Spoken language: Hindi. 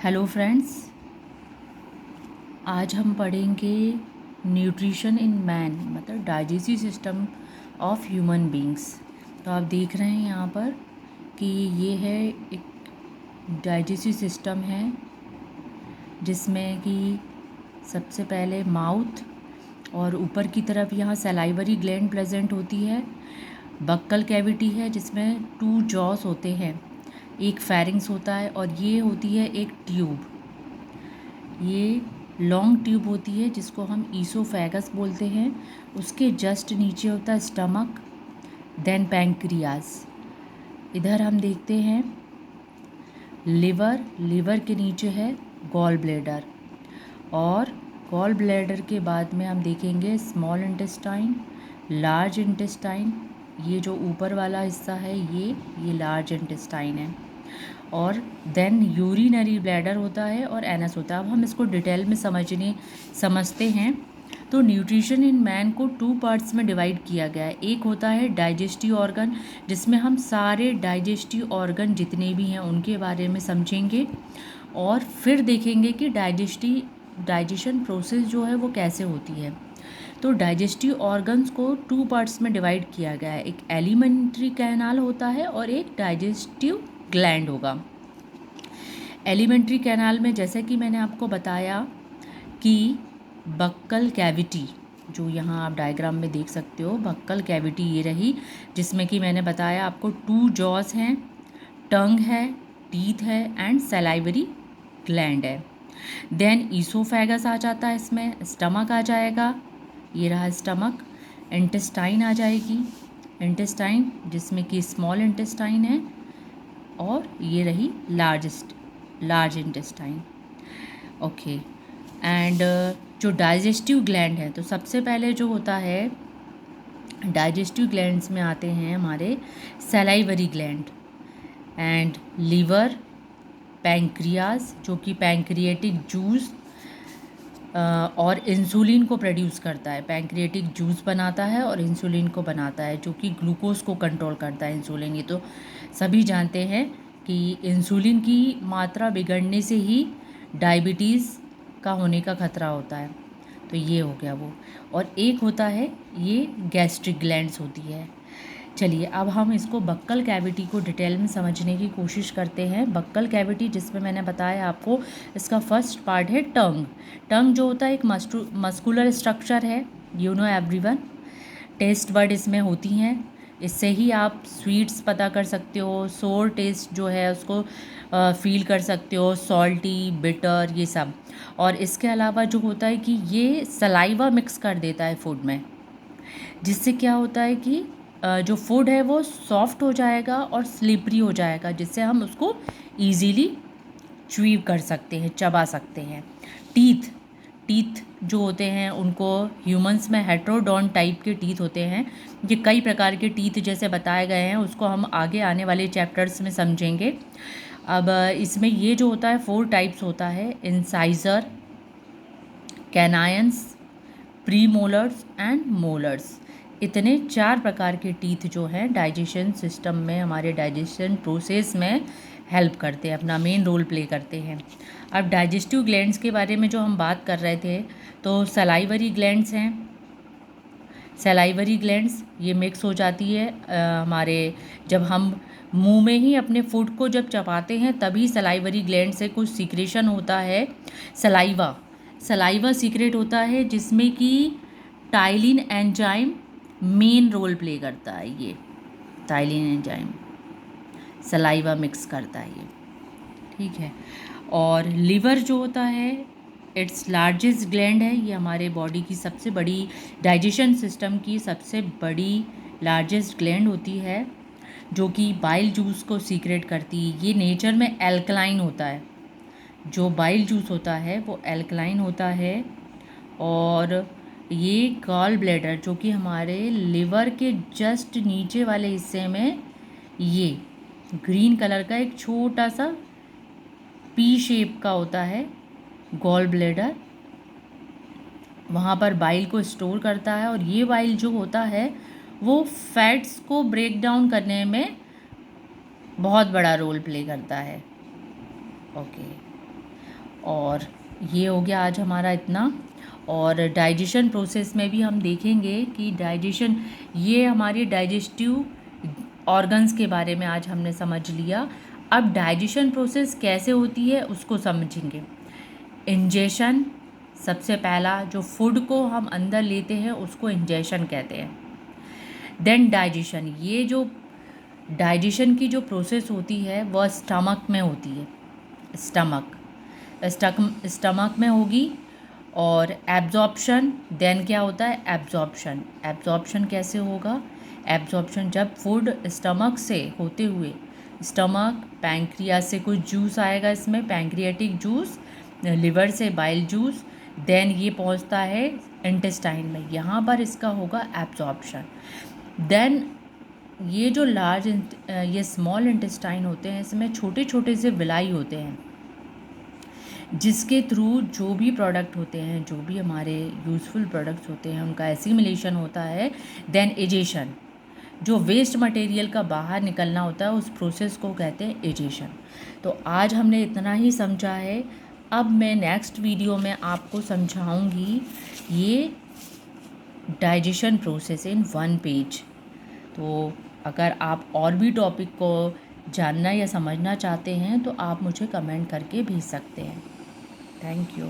हेलो फ्रेंड्स, आज हम पढ़ेंगे न्यूट्रिशन इन मैन, मतलब digestive system of human beings. तो आप देख रहे हैं यहाँ पर कि ये है एक डाइजेस्टिव सिस्टम है जिसमें कि सबसे पहले माउथ और ऊपर की तरफ यहाँ सलाइवरी ग्लैंड प्रेजेंट होती है। बक्कल कैविटी है जिसमें 2 जॉस होते हैं, एक फेरिंग्स होता है और ये होती है एक ट्यूब। ये लॉन्ग ट्यूब होती है जिसको हम ईसोफेगस बोलते हैं। उसके जस्ट नीचे होता है स्टमक, देन पैंक्रियाज। इधर हम देखते हैं लिवर के नीचे है गॉल ब्लैडर, और गॉल ब्लैडर के बाद में हम देखेंगे स्मॉल इंटेस्टाइन, लार्ज इंटेस्टाइन। ये जो ऊपर वाला हिस्सा है ये लार्ज इंटेस्टाइन है, और देन यूरिनरी ब्लैडर होता है और एनस होता है। अब हम इसको डिटेल में समझते हैं। तो न्यूट्रिशन इन मैन को 2 पार्ट्स में डिवाइड किया गया है। एक होता है डाइजेस्टिव ऑर्गन, जिसमें हम सारे डाइजेस्टिव ऑर्गन जितने भी हैं उनके बारे में समझेंगे, और फिर देखेंगे कि डाइजेशन प्रोसेस जो है वो कैसे होती है। तो डाइजेस्टिव ऑर्गन्स को 2 पार्ट्स में डिवाइड किया गया है। एक एलिमेंट्री कैनाल होता है और एक डाइजेस्टिव ग्लैंड होगा। एलिमेंट्री कैनाल में जैसे कि मैंने आपको बताया कि बक्कल कैविटी, जो यहाँ आप डायग्राम में देख सकते हो, बक्कल कैविटी ये रही, जिसमें कि मैंने बताया आपको 2 जॉस हैं, टंग है, टीथ है एंड सलाइवरी ग्लैंड है। देन ईसोफेगस आ जाता है, इसमें स्टमक आ जाएगा, ये रहा स्टमक। इंटेस्टाइन आ जाएगी, इंटेस्टाइन जिसमें कि स्मॉल इंटेस्टाइन है, और ये रही लार्ज इंटेस्टाइन। ओके, एंड जो डाइजेस्टिव ग्लैंड है, तो सबसे पहले जो होता है डाइजेस्टिव ग्लैंड्स में आते हैं हमारे salivary gland and liver, pancreas जो कि पैंक्रिएटिक जूस और इंसुलिन को प्रोड्यूस करता है। पैंक्रिएटिक जूस बनाता है और इंसुलिन को बनाता है, जो कि ग्लूकोज को कंट्रोल करता है। इंसुलिन, ये तो सभी जानते हैं कि इंसुलिन की मात्रा बिगड़ने से ही डायबिटीज़ का होने का खतरा होता है। तो ये हो गया वो। और एक होता है ये गैस्ट्रिक ग्लैंड्स होती है। चलिए अब हम इसको बक्कल कैविटी को डिटेल में समझने की कोशिश करते हैं। बक्कल कैविटी, जिसमें मैंने बताया आपको, इसका फर्स्ट पार्ट है टंग जो होता है एक मस्कुलर स्ट्रक्चर है, you know everyone. Taste bud इसमें होती हैं, इससे ही आप स्वीट्स पता कर सकते हो, सोर टेस्ट जो है उसको फील कर सकते हो, सॉल्टी, बिटर, ये सब। और इसके अलावा जो होता है कि ये सलाइवा मिक्स कर देता है फूड में, जिससे क्या होता है कि जो फूड है वो सॉफ्ट हो जाएगा और स्लिपरी हो जाएगा, जिससे हम उसको ईजीली च्यूव कर सकते हैं, चबा सकते हैं। टीथ जो होते हैं उनको ह्यूमंस में हेट्रोडॉन टाइप के टीथ होते हैं। ये कई प्रकार के टीथ जैसे बताए गए हैं, उसको हम आगे आने वाले चैप्टर्स में समझेंगे। अब इसमें ये जो होता है 4 टाइप्स होता है, इंसाइजर, कैनायंस, प्रीमोलर्स एंड मोलर्स। इतने 4 प्रकार के टीथ जो हैं डाइजेशन सिस्टम में, हमारे डाइजेशन प्रोसेस में हेल्प करते हैं, अपना मेन रोल प्ले करते हैं। अब डाइजेस्टिव ग्लैंड्स के बारे में जो हम बात कर रहे थे, तो सलाइवरी ग्लैंड्स हैं। सलाइवरी ग्लैंड्स ये मिक्स हो जाती है हमारे, जब हम मुंह में ही अपने फूड को जब चबाते हैं तभी सलाइवरी ग्लैंड से कुछ सीक्रेशन होता है। सलाइवा सीक्रेट होता है, जिसमें कि ptyalin enzyme main role play करता है। ये टाइलिन एंजाइम सलाइवा मिक्स करता है ये, ठीक है। और लिवर जो होता है इट्स लार्जेस्ट ग्लैंड है, ये हमारे बॉडी की सबसे बड़ी, डाइजेशन सिस्टम की सबसे बड़ी लार्जेस्ट ग्लैंड होती है, जो कि बाइल जूस को सीक्रेट करती है। ये नेचर में एल्कलाइन होता है, जो बाइल जूस होता है वो एल्कलाइन होता है। और ये गॉल ब्लैडर, जो कि हमारे लिवर के जस्ट नीचे वाले हिस्से में, ये ग्रीन कलर का एक छोटा सा पी शेप का होता है गॉल ब्लैडर, वहाँ पर बाइल को स्टोर करता है। और ये बाइल जो होता है वो फैट्स को ब्रेक डाउन करने में बहुत बड़ा रोल प्ले करता है। ओके, और ये हो गया आज हमारा इतना। और डाइजेशन प्रोसेस में भी हम देखेंगे कि डाइजेशन, ये हमारी डाइजेस्टिव ऑर्गन्स के बारे में आज हमने समझ लिया। अब डाइजेशन प्रोसेस कैसे होती है उसको समझेंगे। इंजेशन, सबसे पहला जो फूड को हम अंदर लेते हैं उसको इंजेशन कहते हैं। देन डाइजेशन, ये जो डाइजेशन की जो प्रोसेस होती है वह स्टमक में होती है। स्टमक में होगी। और एब्जॉर्प्शन, देन क्या होता है एब्जॉर्प्शन। एब्जॉर्प्शन कैसे होगा? एब्जॉर्प्शन जब फूड स्टमक से होते हुए, स्टमक पैंक्रियास से कुछ जूस आएगा, इसमें पैंक्रियाटिक जूस, लिवर से बाइल जूस, देन ये पहुंचता है इंटेस्टाइन में, यहाँ पर इसका होगा एब्जॉर्प्शन। देन ये जो ये स्मॉल इंटेस्टाइन होते हैं, इसमें छोटे छोटे से विलाई होते हैं जिसके थ्रू जो भी प्रोडक्ट होते हैं, जो भी हमारे यूज़फुल प्रोडक्ट्स होते हैं, उनका एसिमिलेशन होता है। देन एजेशन, जो वेस्ट मटेरियल का बाहर निकलना होता है उस प्रोसेस को कहते हैं एजेशन। तो आज हमने इतना ही समझा है। अब मैं नेक्स्ट वीडियो में आपको समझाऊंगी ये डाइजेशन प्रोसेस इन 1 पेज। तो अगर आप और भी टॉपिक को जानना या समझना चाहते हैं तो आप मुझे कमेंट करके भेज सकते हैं। Thank you.